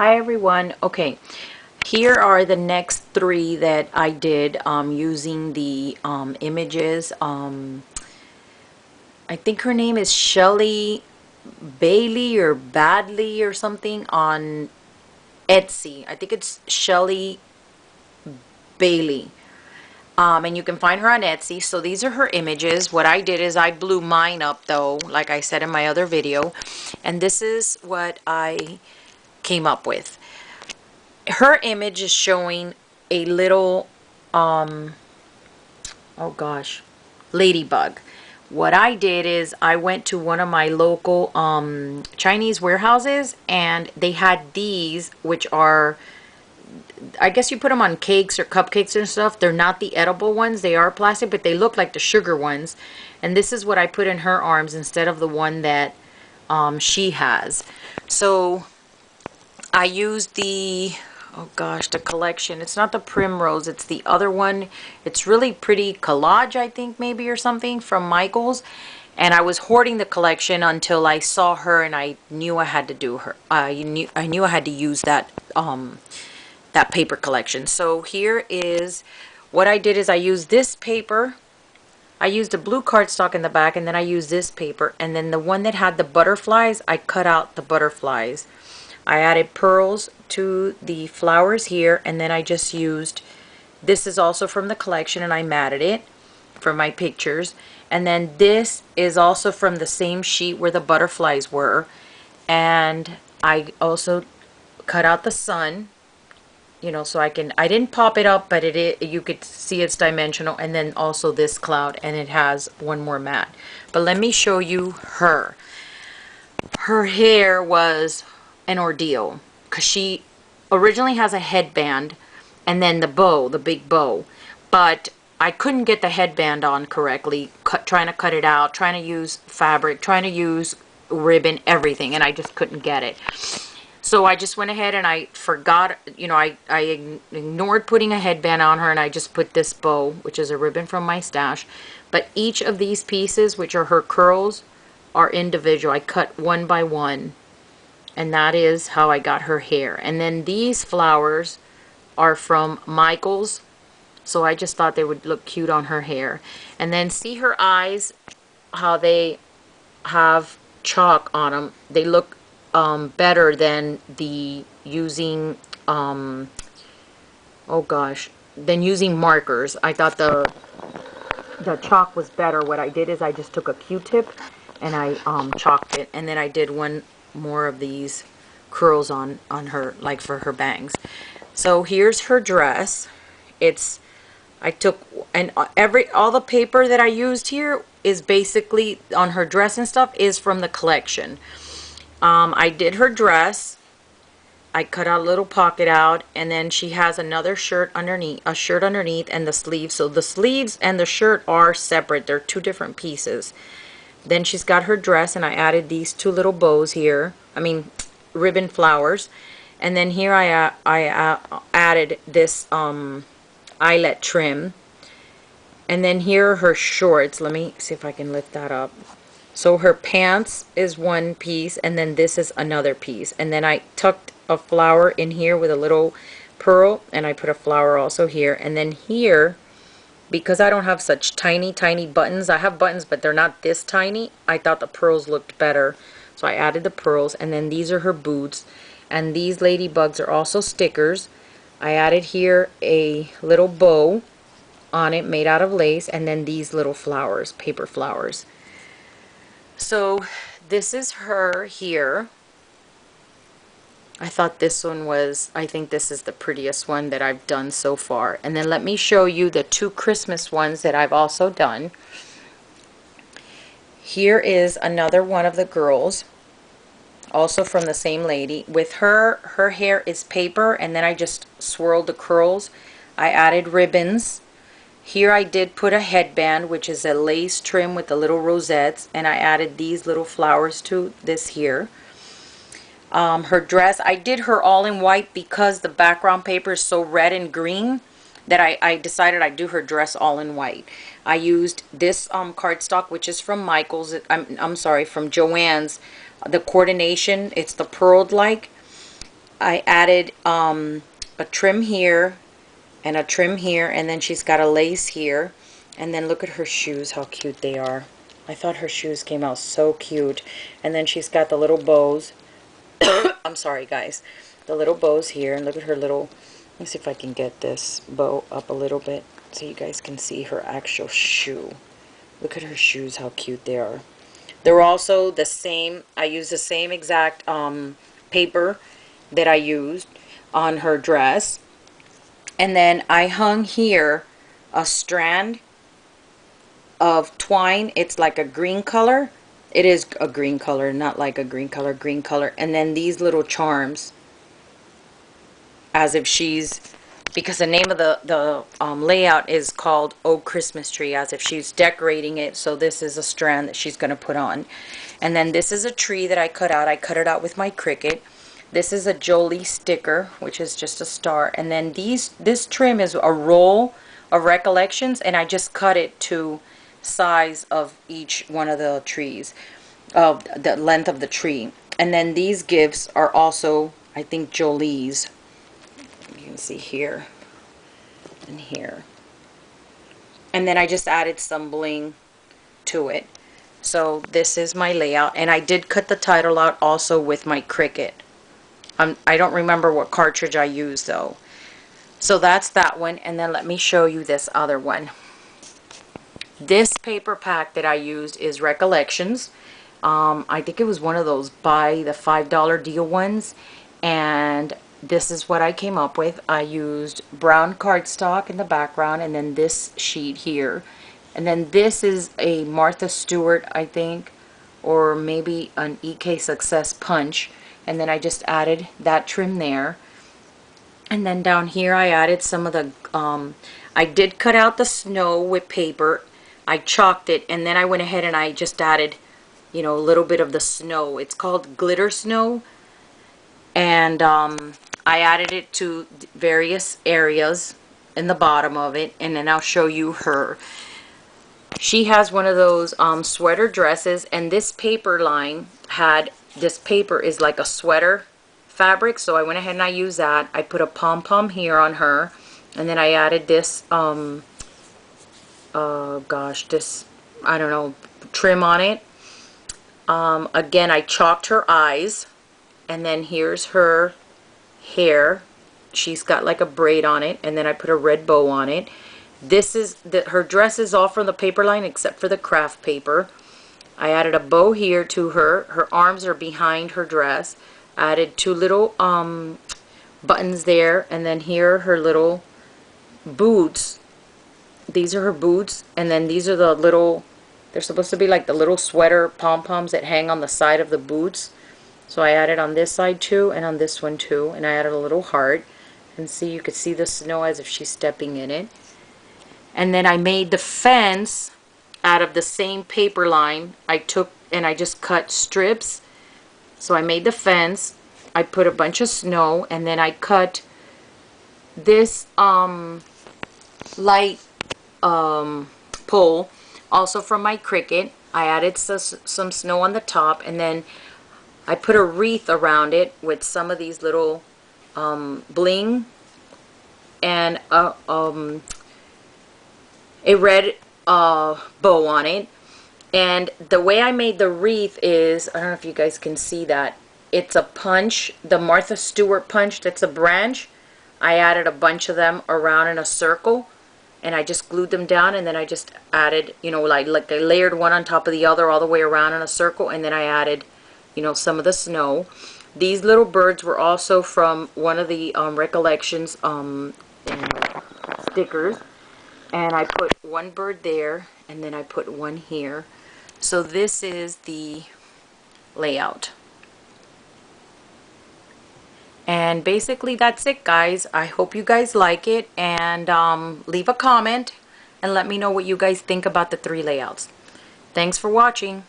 Hi everyone. Okay, here are the next three that I did using the images. I think her name is Shelly Bailey or Badley or something on Etsy. I think it's Shelly Bailey. And you can find her on Etsy. So these are her images. What I did is I blew mine up though, like I said in my other video. And this is what I came up with. Her image is showing a little oh gosh, ladybug. What I did is I went to one of my local Chinese warehouses, and they had these, which are, I guess you put them on cakes or cupcakes and stuff. They're not the edible ones, they are plastic, but they look like the sugar ones. And this is what I put in her arms instead of the one that she has. So I used the, oh gosh, the collection. It's not the Primrose, it's the other one. It's really pretty collage, I think, maybe, or something, from Michaels. And I was hoarding the collection until I saw her and I knew I had to do her. I knew I had to use that that paper collection. So here is what I did is I used this paper. I used a blue cardstock in the back, and then I used this paper, and then the one that had the butterflies, I cut out the butterflies. I added pearls to the flowers here, and then I just used, this is also from the collection, and I matted it for my pictures. And then this is also from the same sheet where the butterflies were. And I also cut out the sun, you know, so I didn't pop it up, but you could see it's dimensional. And then also this cloud, and it has one more mat. But let me show you her. Her hair was an ordeal because she originally has a headband and then the bow, the big bow, but I couldn't get the headband on correctly, trying to cut it out, trying to use fabric, trying to use ribbon, everything, and I just couldn't get it. So I just went ahead and I forgot, you know, I ignored putting a headband on her, and I just put this bow, which is a ribbon from my stash. But each of these pieces, which are her curls, are individual. I cut one by one. And that is how I got her hair. And then these flowers are from Michaels. So I just thought they would look cute on her hair. And then see her eyes, how they have chalk on them. They look better than the using, oh gosh, than using markers. I thought the chalk was better. What I did is I just took a Q-tip and I chalked it. And then I did one more of these curls on her, like for her bangs. So here's her dress. I took, and all the paper that I used here is basically on her dress and stuff is from the collection. I did her dress. I cut out a little pocket out, and then she has another shirt underneath, and the sleeves. So the sleeves and the shirt are separate. They're two different pieces. Then she's got her dress, and I added these two little bows here. I mean, ribbon flowers. And then here I added this eyelet trim. And then here are her shorts. Let me see if I can lift that up. So her pants is one piece, and then this is another piece. And then I tucked a flower in here with a little pearl, and I put a flower also here. And then here, because I don't have such tiny buttons, I have buttons but they're not this tiny, I thought the pearls looked better, so I added the pearls. And then these are her boots, and these ladybugs are also stickers. I added here a little bow on it made out of lace, and then these little flowers, paper flowers. So this is her here. I thought this one was, I think this is the prettiest one that I've done so far. And then let me show you the two Christmas ones that I've also done. Here is another one of the girls, also from the same lady. With her hair is paper, and then I just swirled the curls. I added ribbons. Here I did put a headband, which is a lace trim with the little rosettes, and I added these little flowers to this here. Her dress, I did her all in white because the background paper is so red and green that I decided I'd do her dress all in white. I used this cardstock, which is from Michaels. I'm sorry, from Joann's. The coordination, it's the pearled like. I added a trim here and a trim here, and then she's got a lace here. And then look at her shoes, how cute they are. I thought her shoes came out so cute. And then she's got the little bows. I'm sorry, guys. The little bows here, and look at her little... Let me see if I can get this bow up a little bit so you guys can see her actual shoe. Look at her shoes, how cute they are. They're also the same. I used the same exact paper that I used on her dress. And then I hung here a strand of twine. It's like a green color. It is a green color, not like a green color, green color. And then these little charms, as if she's, because the name of the layout is called Oh Christmas Tree, as if she's decorating it. So this is a strand that she's going to put on. And then this is a tree that I cut out. I cut it out with my Cricut. This is a Jolie sticker, which is just a star. And then this trim is a roll of Recollections, and I just cut it to size of each one of the trees, of the length of the tree. And then these gifts are also, I think, Jolie's. You can see here and here. And then I just added some bling to it. So this is my layout, and I did cut the title out also with my Cricut. I don't remember what cartridge I used though. So that's that one, and then let me show you this other one. This paper pack that I used is Recollections. I think it was one of those buy the $5 deal ones, and this is what I came up with. I used brown cardstock in the background, and then this sheet here. And then this is a Martha Stewart, I think, or maybe an EK Success punch. And then I just added that trim there. And then down here I added some of the, I did cut out the snow with paper. I chalked it, and then I went ahead and I just added, you know, a little bit of the snow. It's called glitter snow. And I added it to various areas in the bottom of it. And then I'll show you her. She has one of those sweater dresses, and this paper line had, this paper is like a sweater fabric, so I went ahead and I used that. I put a pom-pom here on her, and then I added this, this, I don't know, trim on it. Again, I chalked her eyes, and then here's her hair. She's got like a braid on it, and then I put a red bow on it. This is, her dress is all from the paper line except for the craft paper. I added a bow here to her. Her arms are behind her dress. I added two little buttons there, and then here are her little boots. These are her boots, and then these are the little, they're supposed to be like the little sweater pom-poms that hang on the side of the boots. So I added on this side too, and on this one too, and I added a little heart. And see, you could see the snow as if she's stepping in it. And then I made the fence out of the same paper line. I took and I just cut strips. So I made the fence. I put a bunch of snow, and then I cut this light pole also from my Cricut. I added some snow on the top, and then I put a wreath around it with some of these little bling and a red bow on it. And the way I made the wreath is, I don't know if you guys can see that, it's a punch, the Martha Stewart punch, that's a branch. I added a bunch of them around in a circle, and I just glued them down, and then I just added, you know, like I layered one on top of the other all the way around in a circle, and then I added, you know, some of the snow. These little birds were also from one of the Recollections stickers. And I put one bird there, and then I put one here. So this is the layout. And basically that's it, guys. I hope you guys like it, and leave a comment and let me know what you guys think about the 3 layouts. Thanks for watching.